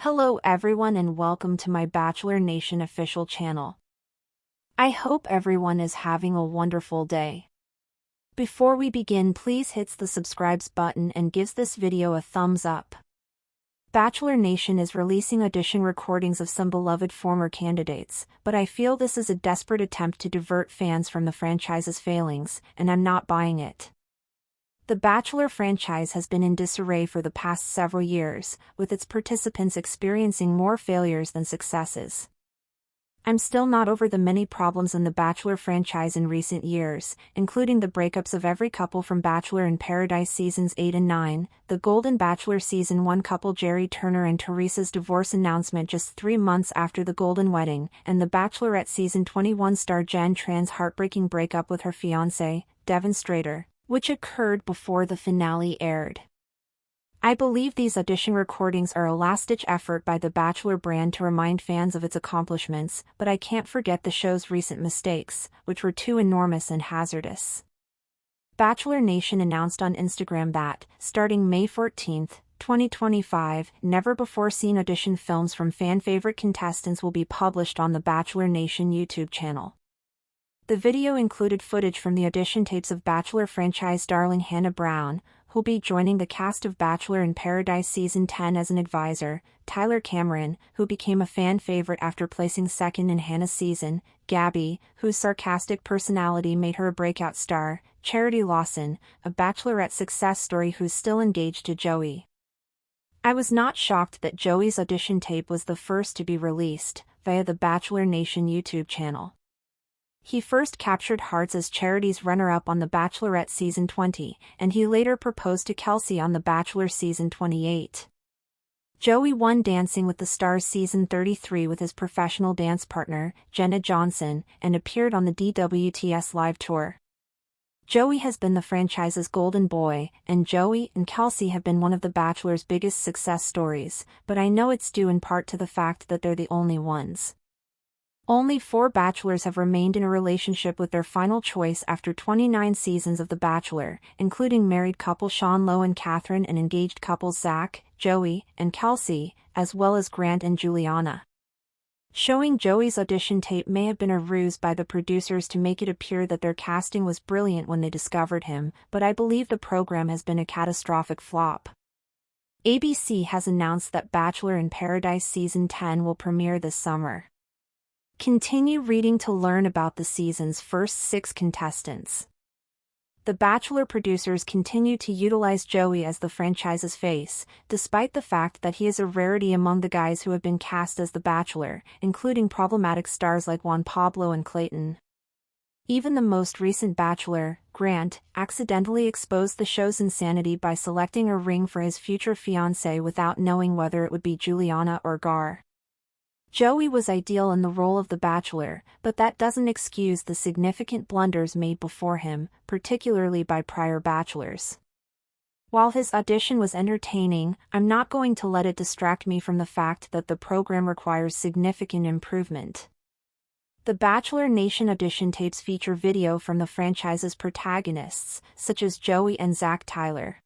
Hello everyone and welcome to my Bachelor Nation official channel. I hope everyone is having a wonderful day. Before we begin, please hit the subscribe button and gives this video a thumbs up. Bachelor Nation is releasing audition recordings of some beloved former candidates, but I feel this is a desperate attempt to divert fans from the franchise's failings, and I'm not buying it. The Bachelor franchise has been in disarray for the past several years, with its participants experiencing more failures than successes. I'm still not over the many problems in the Bachelor franchise in recent years, including the breakups of every couple from Bachelor in Paradise seasons 8 and 9, the Golden Bachelor season 1 couple Jerry Turner and Teresa's divorce announcement just 3 months after the Golden Wedding, and the Bachelorette season 21 star Jen Tran's heartbreaking breakup with her fiancé, Devon Strader, which occurred before the finale aired. I believe these audition recordings are a last-ditch effort by the Bachelor brand to remind fans of its accomplishments, but I can't forget the show's recent mistakes, which were too enormous and hazardous. Bachelor Nation announced on Instagram that, starting May 14, 2025, never-before-seen audition films from fan-favorite contestants will be published on the Bachelor Nation YouTube channel. The video included footage from the audition tapes of Bachelor franchise darling Hannah Brown, who'll be joining the cast of Bachelor in Paradise Season 10 as an advisor, Tyler Cameron, who became a fan favorite after placing second in Hannah's season, Gabby, whose sarcastic personality made her a breakout star, Charity Lawson, a Bachelorette success story who's still engaged to Joey. I was not shocked that Joey's audition tape was the first to be released, via the Bachelor Nation YouTube channel. He first captured hearts as Charity's runner-up on The Bachelorette Season 20, and he later proposed to Kelsey on The Bachelor Season 28. Joey won Dancing with the Stars Season 33 with his professional dance partner, Jenna Johnson, and appeared on the DWTS Live Tour. Joey has been the franchise's golden boy, and Joey and Kelsey have been one of The Bachelor's biggest success stories, but I know it's due in part to the fact that they're the only ones. Only 4 bachelors have remained in a relationship with their final choice after 29 seasons of The Bachelor, including married couple Sean Lowe and Catherine and engaged couples Zach, Joey, and Kelsey, as well as Grant and Juliana. Showing Joey's audition tape may have been a ruse by the producers to make it appear that their casting was brilliant when they discovered him, but I believe the program has been a catastrophic flop. ABC has announced that Bachelor in Paradise Season 10 will premiere this summer. Continue reading to learn about the season's first 6 contestants. The Bachelor producers continue to utilize Joey as the franchise's face, despite the fact that he is a rarity among the guys who have been cast as the Bachelor, including problematic stars like Juan Pablo and Clayton. Even the most recent Bachelor, Grant, accidentally exposed the show's insanity by selecting a ring for his future fiancée without knowing whether it would be Juliana or Gar. Joey was ideal in the role of the Bachelor, but that doesn't excuse the significant blunders made before him, particularly by prior Bachelors. While his audition was entertaining, I'm not going to let it distract me from the fact that the program requires significant improvement. The Bachelor Nation audition tapes feature video from the franchise's protagonists, such as Joey and Zach Tyler.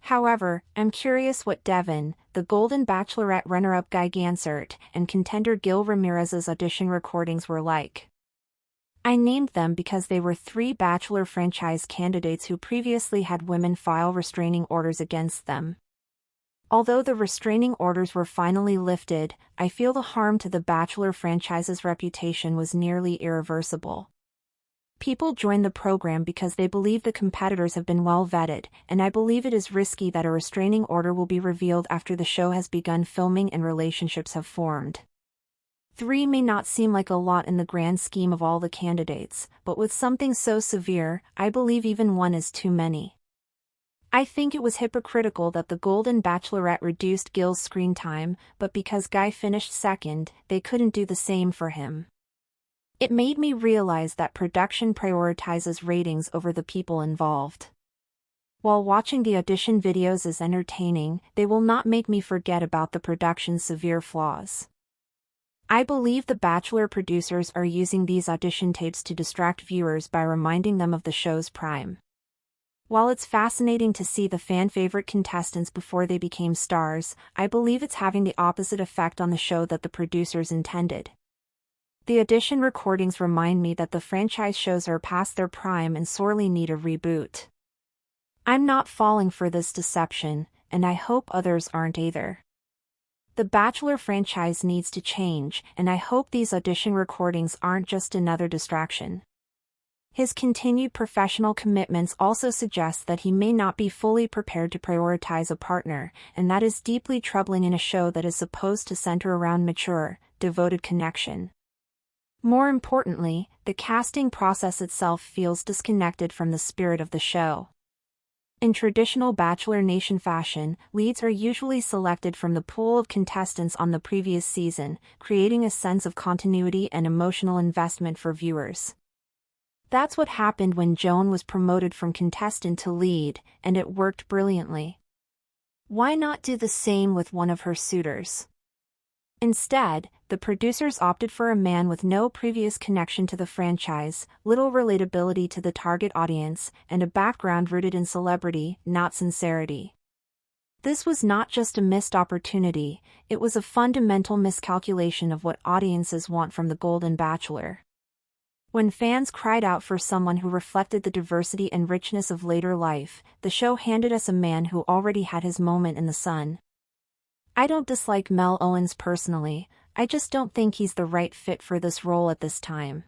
However, I'm curious what Devon, the Golden Bachelorette runner-up Guy Gansert, and contender Gil Ramirez's audition recordings were like. I named them because they were 3 Bachelor franchise candidates who previously had women file restraining orders against them. Although the restraining orders were finally lifted, I feel the harm to the Bachelor franchise's reputation was nearly irreversible. People join the program because they believe the competitors have been well vetted, and I believe it is risky that a restraining order will be revealed after the show has begun filming and relationships have formed. 3 may not seem like a lot in the grand scheme of all the candidates, but with something so severe, I believe even 1 is too many. I think it was hypocritical that the Golden Bachelorette reduced Gil's screen time, but because Guy finished second, they couldn't do the same for him. It made me realize that production prioritizes ratings over the people involved. While watching the audition videos is entertaining, they will not make me forget about the production's severe flaws. I believe the Bachelor producers are using these audition tapes to distract viewers by reminding them of the show's prime. While it's fascinating to see the fan-favorite contestants before they became stars, I believe it's having the opposite effect on the show that the producers intended. The audition recordings remind me that the franchise shows are past their prime and sorely need a reboot. I'm not falling for this deception, and I hope others aren't either. The Bachelor franchise needs to change, and I hope these audition recordings aren't just another distraction. His continued professional commitments also suggest that he may not be fully prepared to prioritize a partner, and that is deeply troubling in a show that is supposed to center around mature, devoted connection. More importantly, the casting process itself feels disconnected from the spirit of the show. In traditional Bachelor Nation fashion, leads are usually selected from the pool of contestants on the previous season, creating a sense of continuity and emotional investment for viewers. That's what happened when Joan was promoted from contestant to lead, and it worked brilliantly. Why not do the same with one of her suitors? Instead, the producers opted for a man with no previous connection to the franchise, little relatability to the target audience, and a background rooted in celebrity, not sincerity. This was not just a missed opportunity, it was a fundamental miscalculation of what audiences want from the Golden Bachelor. When fans cried out for someone who reflected the diversity and richness of later life, the show handed us a man who already had his moment in the sun. I don't dislike Mel Owens personally, I just don't think he's the right fit for this role at this time.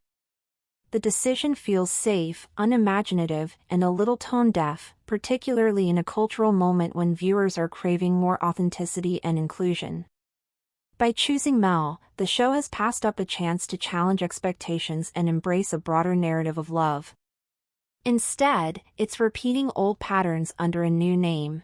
The decision feels safe, unimaginative, and a little tone-deaf, particularly in a cultural moment when viewers are craving more authenticity and inclusion. By choosing Mel, the show has passed up a chance to challenge expectations and embrace a broader narrative of love. Instead, it's repeating old patterns under a new name.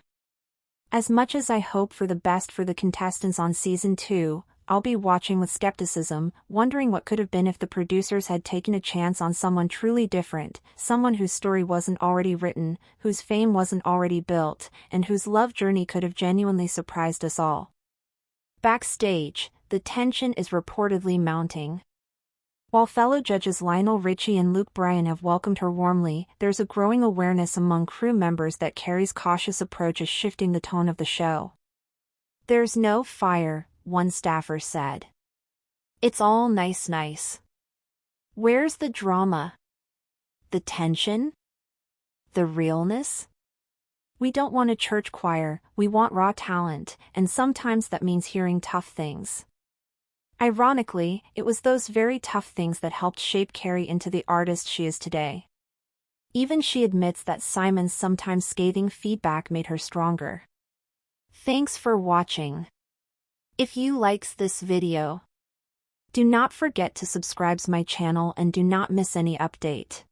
As much as I hope for the best for the contestants on Season 2, I'll be watching with skepticism, wondering what could have been if the producers had taken a chance on someone truly different, someone whose story wasn't already written, whose fame wasn't already built, and whose love journey could have genuinely surprised us all. Backstage, the tension is reportedly mounting. While fellow judges Lionel Richie and Luke Bryan have welcomed her warmly, there's a growing awareness among crew members that Carrie's cautious approach is shifting the tone of the show. "There's no fire," one staffer said. "It's all nice. Where's the drama? The tension? The realness? We don't want a church choir, we want raw talent, and sometimes that means hearing tough things." Ironically, it was those very tough things that helped shape Carrie into the artist she is today. Even she admits that Simon's sometimes scathing feedback made her stronger. Thanks for watching. If you likes this video, do not forget to subscribe to my channel and do not miss any update.